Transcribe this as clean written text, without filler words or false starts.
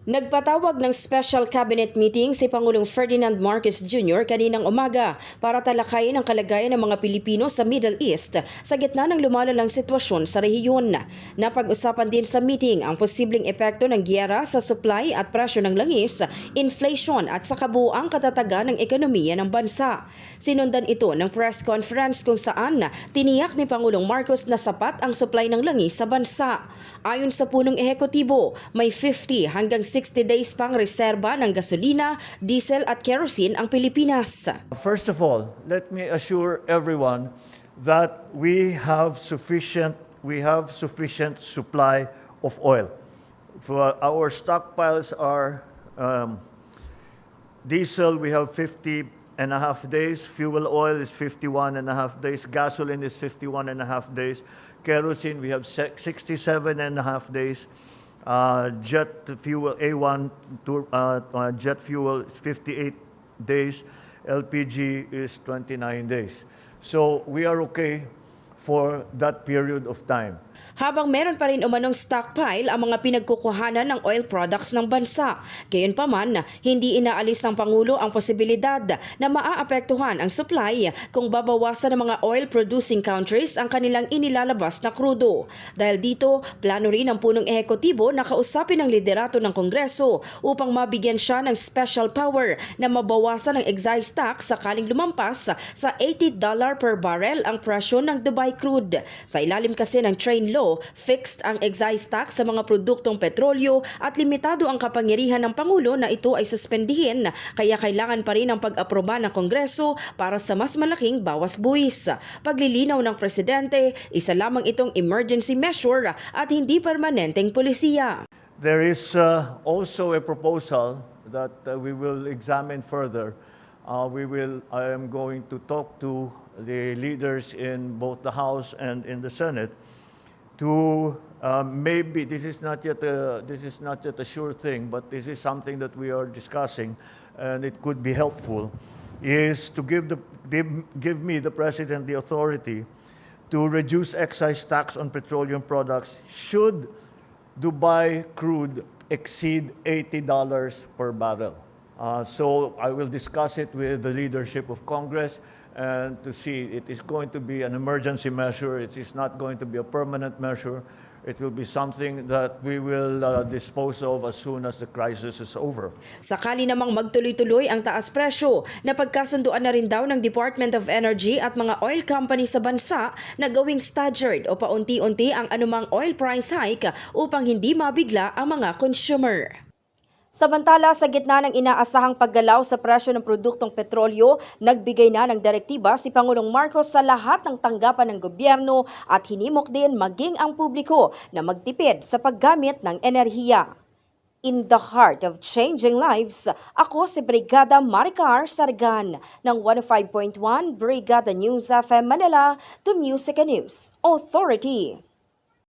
Nagpatawag ng special cabinet meeting si Pangulong Ferdinand Marcos Jr. kaninang umaga para talakayin ang kalagayan ng mga Pilipino sa Middle East sa gitna ng lumalalang sitwasyon sa rehiyon. Napag-usapan din sa meeting ang posibleng epekto ng giyera sa supply at presyo ng langis, inflation at sa kabuuang katatagan ng ekonomiya ng bansa. Sinundan ito ng press conference kung saan tiniyak ni Pangulong Marcos na sapat ang supply ng langis sa bansa. Ayon sa punong ehekutibo, may 50 hanggang 60 days pang reserba ng gasolina, diesel at kerosene ang Pilipinas. First of all, let me assure everyone that we have sufficient supply of oil. Our stockpiles are diesel, we have 50 and a half days, fuel oil is 51 and a half days, gasoline is 51 and a half days, kerosene we have 67 and a half days. Jet fuel A1 jet fuel is 58 days, LPG is 29 days. So we are okay for that period of time. Habang meron pa rin umanong stockpile ang mga pinagkukuhanan ng oil products ng bansa. Gayunpaman, hindi inaalis ng Pangulo ang posibilidad na maaapektuhan ang supply kung babawasan ng mga oil-producing countries ang kanilang inilalabas na krudo. Dahil dito, plano rin ng punong ehekutibo na kausapin ng liderato ng Kongreso upang mabigyan siya ng special power na mabawasan ang excise tax sakaling lumampas sa $80 per barrel ang presyo ng Dubai crude. Sa ilalim kasi ng train law, fixed ang excise tax sa mga produktong petrolyo at limitado ang kapangyarihan ng Pangulo na ito ay suspendihin, kaya kailangan pa rin ang pag-aproba ng Kongreso para sa mas malaking bawas buwis. Paglilinaw ng Presidente, isa lamang itong emergency measure at hindi permanenteng polisiya. There is also a proposal that we will examine further. I am going to talk to the leaders in both the House and in the Senate to maybe this is not yet a sure thing, but this is something that we are discussing, and it could be helpful. Is to give me the President the authority to reduce excise tax on petroleum products should Dubai crude exceed $80 per barrel. So I will discuss it with the leadership of Congress and to see it is going to be an emergency measure. It is not going to be a permanent measure. It will be something that we will dispose of as soon as the crisis is over. Sakali namang magtuloy-tuloy ang taas presyo, napagkasunduan na rin daw ng Department of Energy at mga oil company sa bansa na gawing staggered o paunti-unti ang anumang oil price hike upang hindi mabigla ang mga consumer. Samantala, sa gitna ng inaasahang paggalaw sa presyo ng produktong petrolyo, nagbigay na ng direktiba si Pangulong Marcos sa lahat ng tanggapan ng gobyerno at hinimok din maging ang publiko na magtipid sa paggamit ng enerhiya. In the heart of changing lives, ako si Brigada Maricar Sargan ng 105.1 Brigada News FM Manila, the Music and News Authority.